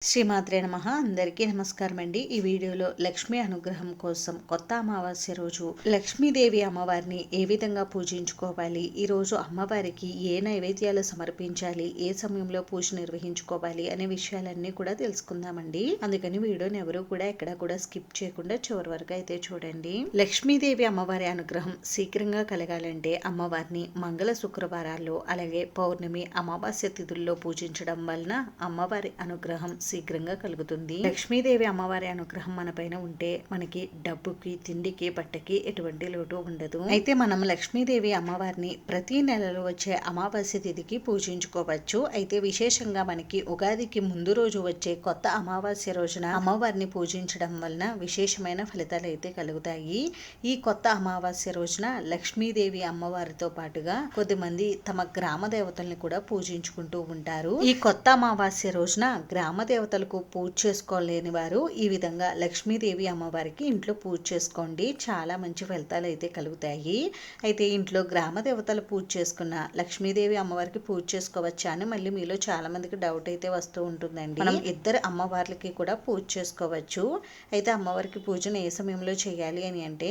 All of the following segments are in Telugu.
శ్రీమాత్రే నమః. అందరికీ నమస్కారం అండి. ఈ వీడియోలో లక్ష్మీ అనుగ్రహం కోసం కొత్త అమావాస్య రోజు లక్ష్మీదేవి అమ్మవారిని ఏ విధంగా పూజించుకోవాలి, ఈ రోజు అమ్మవారికి ఏ నైవేద్యాలు సమర్పించాలి, ఏ సమయంలో పూజ నిర్వహించుకోవాలి అనే విషయాలన్నీ కూడా తెలుసుకుందామండి. అందుకని వీడియోని ఎవరు కూడా ఎక్కడ కూడా స్కిప్ చేయకుండా చివరి వరకు అయితే చూడండి. లక్ష్మీదేవి అమ్మవారి అనుగ్రహం శీఘ్రంగా కలగాలంటే అమ్మవారిని మంగళ శుక్రవారాల్లో అలాగే పౌర్ణమి అమావాస్య తిథుల్లో పూజించడం వలన అమ్మవారి అనుగ్రహం శీఘ్రంగా కలుగుతుంది. లక్ష్మీదేవి అమ్మవారి అనుగ్రహం మన పైన ఉంటే మనకి డబ్బుకి, తిండికి, బట్టకి ఎటువంటి లోటు ఉండదు. అయితే మనం లక్ష్మీదేవి అమ్మవారిని ప్రతి నెలలో వచ్చే అమావాస్య తిథికి పూజించుకోవచ్చు. అయితే విశేషంగా మనకి ఉగాదికి ముందు రోజు వచ్చే కొత్త అమావాస్య రోజున అమ్మవారిని పూజించడం వలన విశేషమైన ఫలితాలు అయితే కలుగుతాయి. ఈ కొత్త అమావాస్య రోజున లక్ష్మీదేవి అమ్మవారితో పాటుగా కొద్దిమంది తమ గ్రామ దేవతల్ని కూడా పూజించుకుంటూ ఉంటారు. ఈ కొత్త అమావాస్య రోజున గ్రామ దేవతలకు పూజ చేసుకోలేని వారు ఈ విధంగా లక్ష్మీదేవి అమ్మవారికి ఇంట్లో పూజ చేసుకోండి. చాలా మంచి ఫలితాలు అయితే కలుగుతాయి. అయితే ఇంట్లో గ్రామ దేవతలు పూజ చేసుకున్న లక్ష్మీదేవి అమ్మవారికి పూజ చేసుకోవచ్చా అని మళ్ళీ మీలో చాలా మందికి డౌట్ అయితే వస్తూ ఉంటుందండి. మనం ఇద్దరు అమ్మవార్లకి కూడా పూజ చేసుకోవచ్చు. అయితే అమ్మవారికి పూజను ఏ సమయంలో చేయాలి అని అంటే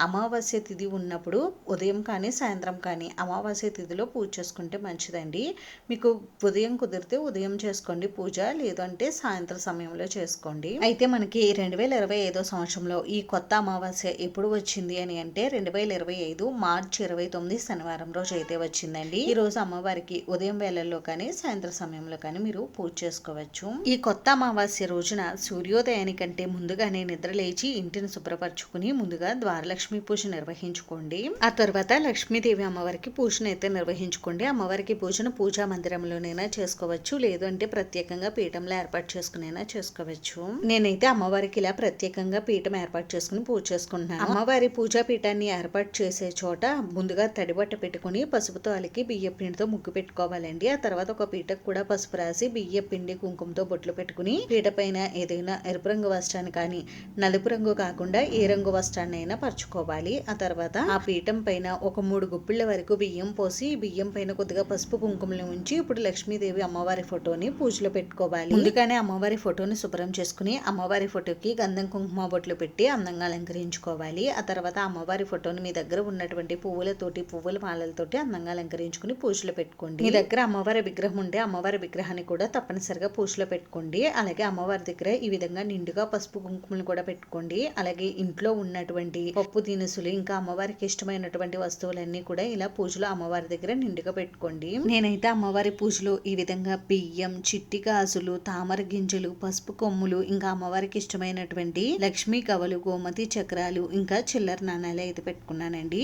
అమావాస్య తిథి ఉన్నప్పుడు ఉదయం కానీ సాయంత్రం కానీ అమావాస్య తిథిలో పూజ చేసుకుంటే మంచిదండి. మీకు ఉదయం కుదిరితే ఉదయం చేసుకోండి పూజ, లేదంటే సాయంత్రం సమయంలో చేసుకోండి. అయితే మనకి 2025 సంవత్సరంలో ఈ కొత్త అమావాస్య ఎప్పుడు వచ్చింది అని అంటే 2025 మార్చి 29 శనివారం రోజు అయితే వచ్చిందండి. ఈ రోజు అమ్మవారికి ఉదయం వేళల్లో కానీ సాయంత్రం సమయంలో కానీ మీరు పూజ చేసుకోవచ్చు. ఈ కొత్త అమావాస్య రోజున సూర్యోదయానికంటే ముందుగానే నిద్ర లేచి ఇంటిని శుభ్రపరచుకుని ముందుగా ద్వారలక్ష్మి పూజ నిర్వహించుకోండి. ఆ తర్వాత లక్ష్మీదేవి అమ్మవారికి పూజను అయితే నిర్వహించుకోండి. అమ్మవారికి పూజను పూజా మందిరంలోనైనా చేసుకోవచ్చు, లేదు అంటే ప్రత్యేకంగా పీఠంలో ఏర్పాటు చేసుకునైనా చేసుకోవచ్చు. నేనైతే అమ్మవారికి ఇలా ప్రత్యేకంగా పీఠం ఏర్పాటు చేసుకుని పూజ చేసుకుంటున్నాను. అమ్మవారి పూజా పీఠాన్ని ఏర్పాటు చేసే చోట ముందుగా తడిబట్ట పెట్టుకుని పసుపుతో అలికి బియ్య పిండితో ముగ్గు పెట్టుకోవాలండి. ఆ తర్వాత ఒక పీటకు కూడా పసుపు రాసి బియ్య పిండి కుంకుమతో బొట్లు పెట్టుకుని పీట పైన ఏదైనా ఎరుపు రంగు వస్త్రాన్ని కానీ నలుపు రంగు కాకుండా ఏ రంగు వస్త్రాన్ని అయినా పరుచుకోవాలి. ఆ తర్వాత ఆ పీఠం పైన ఒక 3 గుప్పిళ్ల వరకు బియ్యం పోసి బియ్యం పైన కొద్దిగా పసుపు కుంకుమలు ఉంచి ఇప్పుడు లక్ష్మీదేవి అమ్మవారి ఫోటోని పూజలో పెట్టుకోవాలి. ముందుగానే అమ్మవారి ఫోటోని శుభ్రం చేసుకుని అమ్మవారి ఫోటోకి గంధం కుంకుమ బొట్లు పెట్టి అందంగా అలంకరించుకోవాలి. ఆ తర్వాత అమ్మవారి ఫోటోని మీ దగ్గర ఉన్నటువంటి పువ్వులతోటి, పువ్వుల మాలలతోటి అందంగా అలంకరించుకుని పూజలో పెట్టుకోండి. మీ దగ్గర అమ్మవారి విగ్రహం ఉంటే అమ్మవారి విగ్రహాన్ని కూడా తప్పనిసరిగా పూజలో పెట్టుకోండి. అలాగే అమ్మవారి దగ్గర ఈ విధంగా నిండుగా పసుపు కుంకుమలు కూడా పెట్టుకోండి. అలాగే ఇంట్లో ఉన్నటువంటి పప్పు దినుసులు ఇంకా అమ్మవారికి ఇష్టమైనటువంటి వస్తువులన్నీ కూడా ఇలా పూజలో అమ్మవారి దగ్గర నిండుగా పెట్టుకోండి. నేనైతే అమ్మవారి పూజలో ఈ విధంగా బియ్యం, చిట్టి గాజులు, తామర గింజలు, పసుపు కొమ్ములు, ఇంకా అమ్మవారికి ఇష్టమైనటువంటి లక్ష్మీ కవలు, గోమతి చక్రాలు, ఇంకా చిల్లర నాణాలు అయితే పెట్టుకున్నానండి.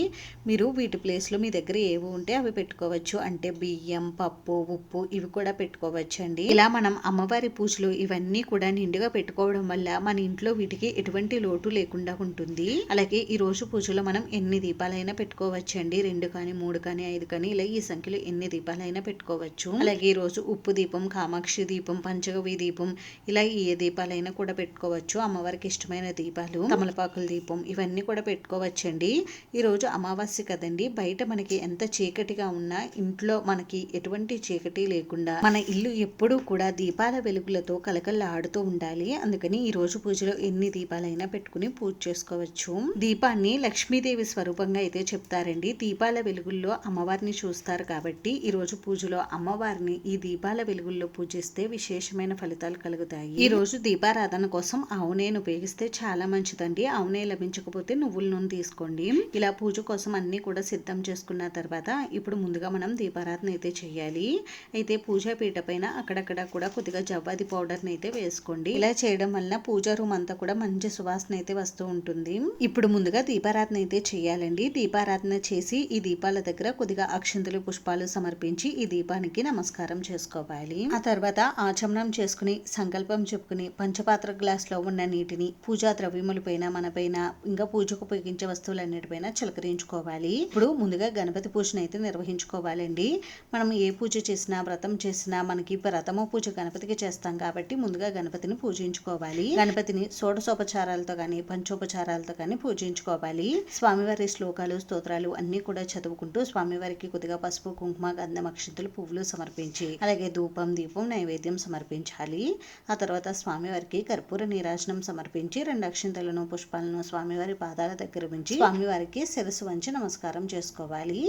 మీరు వీటి ప్లేస్ లో మీ దగ్గర ఏవి ఉంటే అవి పెట్టుకోవచ్చు. అంటే బియ్యం, పప్పు, ఉప్పు ఇవి కూడా పెట్టుకోవచ్చు అండి. ఇలా మనం అమ్మవారి పూజలో ఇవన్నీ కూడా నిండుగా పెట్టుకోవడం వల్ల మన ఇంట్లో వీటికి ఎటువంటి లోటు లేకుండా ఉంటుంది. అలాగే ఈ రోజు పూజలో మనం ఎన్ని దీపాలైనా పెట్టుకోవచ్చు అండి. 2 కానీ 3 కానీ 5 కానీ ఇలా ఈ సంఖ్యలో ఎన్ని దీపాలైనా పెట్టుకోవచ్చు. అలాగే ఈ రోజు ఉప్పు దీపం, కామాక్షి దీపం, పంచగవి దీపం ఇలా ఏ దీపాలైనా కూడా పెట్టుకోవచ్చు. అమ్మవారికి ఇష్టమైన దీపాలు, తమలపాకుల దీపం ఇవన్నీ కూడా పెట్టుకోవచ్చండి. ఈ రోజు అమావాస్య కదండి, బయట మనకి ఎంత చీకటిగా ఉన్నా ఇంట్లో మనకి ఎటువంటి చీకటి లేకుండా మన ఇల్లు ఎప్పుడూ కూడా దీపాల వెలుగులతో కలకల్లాడుతూ ఉండాలి. అందుకని ఈ రోజు పూజలో ఎన్ని దీపాలైనా పెట్టుకుని పూజ చేసుకోవచ్చు. దీపాన్ని లక్ష్మీదేవి స్వరూపంగా అయితే చెప్తారండి. దీపాల వెలుగుల్లో అమ్మవారిని చూస్తారు కాబట్టి ఈ రోజు పూజలో అమ్మవారిని ఈ దీపాల వెలుగుల్లో పూజిస్తే విశేషమైన ఫలితాలు కలుగుతాయి. ఈ రోజు దీపారాధన కోసం ఆవు నెయ్యిని ఉపయోగిస్తే చాలా మంచిదండి. ఆవు నెయ్యి లభించకపోతే నువ్వుల నూనె తీసుకోండి. ఇలా పూజ కోసం అన్ని కూడా సిద్ధం చేసుకున్న తర్వాత ఇప్పుడు ముందుగా మనం దీపారాధన అయితే చేయాలి. అయితే పూజా పీట పైన అక్కడక్కడ కూడా కొద్దిగా జవ్వాది పౌడర్ ని అయితే వేసుకోండి. ఇలా చేయడం వలన పూజా రూమ్ అంతా కూడా మంచి సువాసన అయితే వస్తూ ఉంటుంది. ఇప్పుడు ముందుగా దీపారాధన అయితే చేయాలండి. దీపారాధన చేసి ఈ దీపాల దగ్గర కొద్దిగా అక్షంతలు, పుష్పాలు సమర్పించి ఈ దీపానికి నమస్కారం చేసుకోవాలి. ఆ తర్వాత ఆచమనం చేసుకుని సంకల్పం చెప్పుకుని పంచపాత్ర గ్లాస్ లో ఉన్న నీటిని పూజా ద్రవ్యముల పైన, మన పైన, ఇంకా పూజకు ఉపయోగించే వస్తువులన్నిటిపైన చిలకరించుకోవాలి. ఇప్పుడు ముందుగా గణపతి పూజను అయితే నిర్వహించుకోవాలండి. మనం ఏ పూజ చేసినా, వ్రతం చేసినా మనకి వ్రతము పూజ గణపతికి చేస్తాం కాబట్టి ముందుగా గణపతిని పూజించుకోవాలి. గణపతిని షోడశోపచారాలతో కానీ పంచోపచారాలతో కానీ పూజించుకోవాలి. స్వామివారి శ్లోకాలు, స్తోత్రాలు అన్ని కూడా చదువుకుంటూ స్వామివారికి కొద్దిగా పసుపు, కుంకుమ, గంధం, అక్షంతలు, పువ్వులు సమర్పించి అలాగే ధూపం, దీపం, నైవేద్యం సమర్పించాలి. చేసుకోవాలి. ఆ తర్వాత స్వామివారికి కర్పూర నీరాజనం సమర్పించి 2 అక్షింతలను పుష్పాలను స్వామివారి పాదాల దగ్గర ఉంచి స్వామివారికి శిరస్సు వంచి నమస్కారం చేసుకోవాలి.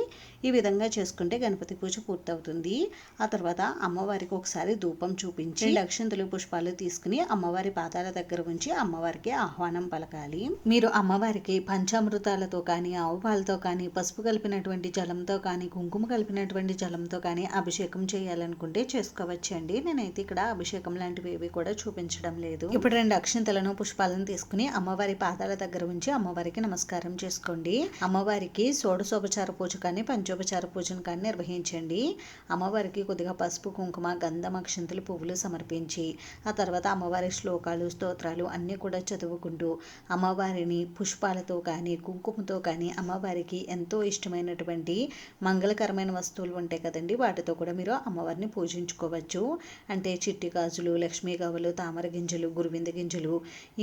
ఈ విధంగా చేసుకుంటే గణపతి పూజ పూర్తవుతుంది. ఆ తర్వాత అమ్మవారికి ఒకసారి ధూపం చూపించి 2 అక్షింతలు పుష్పాలు తీసుకుని అమ్మవారి పాదాల దగ్గర ఉంచి అమ్మవారికి ఆహ్వానం పలకాలి. మీరు అమ్మవారికి పంచామృతాలతో కానీ, ఆవు పాలతో కానీ, పసుపు కలిపినటువంటి జలంతో కానీ, కుంకుమ కలిపినటువంటి జలంతో కానీ అభిషేకం చేయాలనుకుంటే చేసుకోవచ్చండి. నేనైతే ఇక్కడ అభిషేకం లాంటివి ఏవి కూడా చూపించడం లేదు. ఇప్పుడు 2 అక్షింతలను పుష్పాలను తీసుకుని అమ్మవారి పాదాల దగ్గర ఉంచి అమ్మవారికి నమస్కారం చేసుకోండి. అమ్మవారికి షోడశోపచార పూజ కానీ, పంచోపచార పూజను కానీ నిర్వహించండి. అమ్మవారికి కొద్దిగా పసుపు, కుంకుమ, గంధం, అక్షింతలు, పువ్వులు సమర్పించి ఆ తర్వాత అమ్మవారి శ్లోకాలు, స్తోత్రాలు అన్నీ కూడా చదువుకుంటూ అమ్మవారిని పుష్పాలతో కానీ, కుంకుమతో కానీ, అమ్మవారికి ఎంతో ఇష్టమైనటువంటి మంగళకరమైన వస్తువులు ఉంటాయి కదండి, వాటితో కూడా మీరు అమ్మవారిని పూజించుకోవచ్చు. అంటే చిట్టి గాజులు, లక్ష్మీ గవ్వలు, తామర గింజలు, గురువింద గింజలు,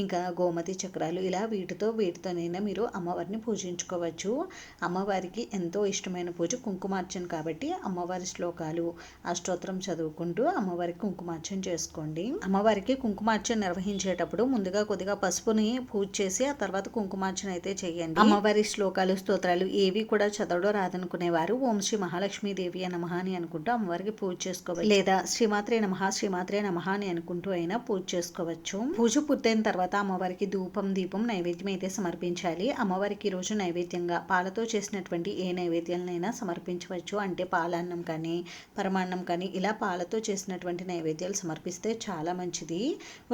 ఇంకా గోమతి చక్రాలు, ఇలా వీటితోనైనా మీరు అమ్మవారిని పూజించుకోవచ్చు. అమ్మవారికి ఎంతో ఇష్టమైన పూజ కుంకుమార్చన కాబట్టి అమ్మవారి శ్లోకాలు, అష్టోత్తరం చదువుకుంటూ అమ్మవారికి కుంకుమార్చన చేసుకోండి. అమ్మవారికి కుంకుమార్చన నిర్వహించేటప్పుడు ముందుగా కొద్దిగా పసుపుని పూజ చేసి ఆ తర్వాత కుంకుమార్చన అయితే చేయండి. అమ్మవారి శ్లోకాలు, స్తోత్రాలు ఏవి కూడా చదవడం రాదనుకునేవారు ఓం శ్రీ మహాలక్ష్మీదేవి నమః అని అనుకుంటూ అమ్మవారికి పూజ చేసుకోవచ్చు. లేదా శ్రీమాత్రే నమః శ్రీమాత్రే నమః అని అనుకుంటూ అయినా పూజ చేసుకోవచ్చు. పూజ పూర్తయిన తర్వాత అమ్మవారికి ధూపం, దీపం, నైవేద్యం అయితే సమర్పించాలి. అమ్మవారికి ఈ రోజు నైవేద్యంగా పాలతో చేసినటువంటి ఏ నైవేద్యాలనైనా సమర్పించవచ్చు. అంటే పాలాన్నం కానీ, పరమాన్నం కానీ ఇలా పాలతో చేసినటువంటి నైవేద్యాలు సమర్పిస్తే చాలా మంచిది.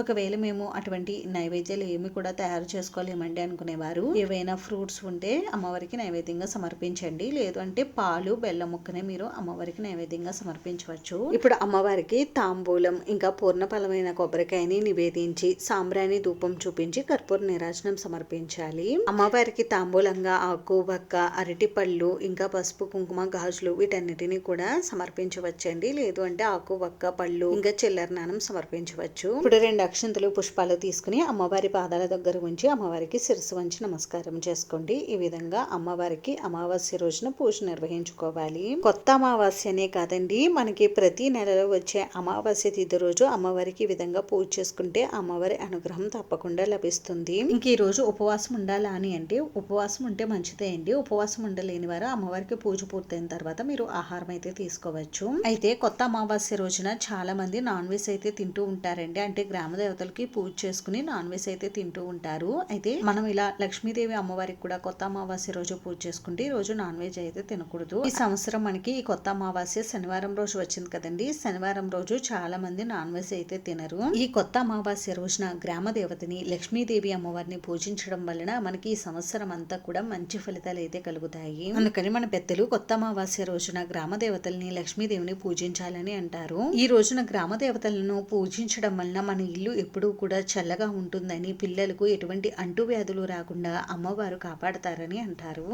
ఒకవేళ మేము అటువంటి నైవేద్యాలు ఏమి కూడా తయారు చేసుకోలేమండి అనుకునేవారు ఏవైనా ఫ్రూట్స్ ఉంటే అమ్మవారికి నైవేద్యంగా సమర్పించండి. లేదు అంటే పాలు, బెల్లం ముక్కనే మీరు అమ్మవారికి నైవేద్యంగా సమర్పించవచ్చు. ఇప్పుడు అమ్మవారికి తాంబూలం ఇంకా పూర్ణఫలమైన కొబ్బరికాయని నివేదించి సాంబ్రాణి ధూపం చూపించి కర్పూర నీరాజనం సమర్పించాలి. అమ్మవారికి తాంబూలంగా ఆకు, వక్క, అరటిపళ్ళు, ఇంకా పసుపు, కుంకుమ, గాజులు వీటన్నిటిని కూడా సమర్పించవచ్చండి. లేదు అంటే ఆకు, వక్క, పళ్ళు ఇంకా చిల్లరనానం సమర్పించవచ్చు. ఇప్పుడు 2 అక్షింతలు పుష్పాలు తీసుకుని అమ్మవారి పాదాల దగ్గర ఉంచి అమ్మవారికి శిరస్సు వంచి నమస్కారం చేసుకోండి. ఈ విధంగా అమ్మవారికి అమావాస్య రోజున పూజ నిర్వహించుకోవాలి. కొత్త అమావాస్యనే కాదండి, మనకి ప్రతి నెలలో వచ్చే అమావాస్య తిథి రోజు అమ్మవారికి ఈ విధంగా పూజ చేసుకుంటే అమ్మవారి అనుగ్రహం తప్పకుండా లభిస్తుంది. ఇంక ఈ రోజు ఉపవాసం ఉండాలా అని అంటే ఉపవాసం ఉంటే మంచిదే అండి. ఉపవాసం ఉండలేని వారు అమ్మవారికి పూజ పూర్తయిన తర్వాత మీరు ఆహారం అయితే తీసుకోవచ్చు. అయితే కొత్త అమావాస్య రోజున చాలా మంది నాన్ వెజ్ అయితే తింటూ ఉంటారండి. అంటే గ్రామ దేవతలకి పూజ చేసుకుని నాన్ వెజ్ అయితే తింటూ ఉంటారు. అయితే మనం ఇలా లక్ష్మీదేవి అమ్మవారికి కూడా కొత్త అమావాస్య రోజు పూజ చేసుకుంటే ఈ రోజు నాన్ వెజ్ అయితే తినకూడదు. ఈ సంవత్సరం మనకి ఈ కొత్త అమావాస్య శనివారం రోజు వచ్చింది కదండి. శనివారం రోజు చాలా మంది నాన్ వెజ్ అయితే తినరు. ఈ కొత్త అమావాస్య రోజున గ్రామ దేవతని లక్ష్మీదేవి అమ్మవారిని పూజించడం వలన మనకి ఈ సంవత్సరం అంతా కూడా మంచి ఫలితాలు అయితే కలుగుతాయి. అందుకని మన పెద్దలు కొత్త అమావాస్య రోజున గ్రామ దేవతల్ని, లక్ష్మీదేవిని పూజించాలని అంటారు. ఈ రోజున గ్రామ దేవతలను పూజించడం వలన మన ఇల్లు ఎప్పుడూ కూడా చల్లగా ఉంటుందని, పిల్లలకు ఎటువంటి అంటువ్యాధులు రాకుండా అమ్మవారు కాపాడతారని అంటారు.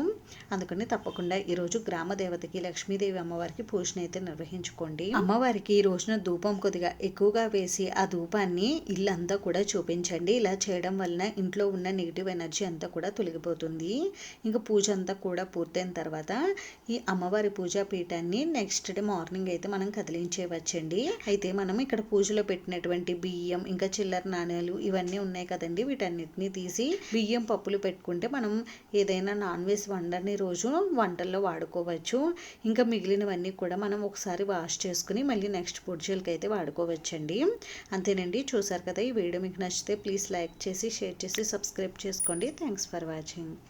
అందుకని తప్పకుండా ఈ రోజు గ్రామ దేవతకి, లక్ష్మీదేవి అమ్మవారికి పూజను అయితే నిర్వహించుకోండి. అమ్మవారికి ఈ రోజున ధూపం కొద్దిగా ఎక్కువగా వేసి ఆ ధూపాన్ని ఇల్లంతా కూడా చూపించండి. ఇలా చేయడం వలన ఇంట్లో ఉన్న నెగిటివ్ ఎనర్జీ అంతా కూడా తొలగిపోతుంది. ఇంకా పూజ అంతా కూడా పూర్తయిన తర్వాత ఈ అమ్మవారి పూజా పీఠాన్ని నెక్స్ట్ డే మార్నింగ్ అయితే మనం కదిలించేవచ్చండి. అయితే మనం ఇక్కడ పూజలో పెట్టినటువంటి బియ్యం ఇంకా చిల్లర నాణ్యాలు ఇవన్నీ ఉన్నాయి కదండి, వీటన్నిటిని తీసి బియ్యం, పప్పులు పెట్టుకుంటే మనం ఏదైనా నాన్ వెజ్ వండని రోజు వంటల్లో వాడుకోవచ్చు. ఇంకా మిగిలినవన్నీ కూడా మనం ఒకసారి వాష్ చేసుకుని మళ్ళీ నెక్స్ట్ పూజలకి అయితే వాడుకోవచ్చండి. అంతేనండి. చూసారు కదా, ఈ వీడియో మీకు నచ్చితే ప్లీజ్ లైక్ చేసి, షేర్ చేసి, సబ్స్క్రైబ్ చేసుకోండి. Thanks for watching.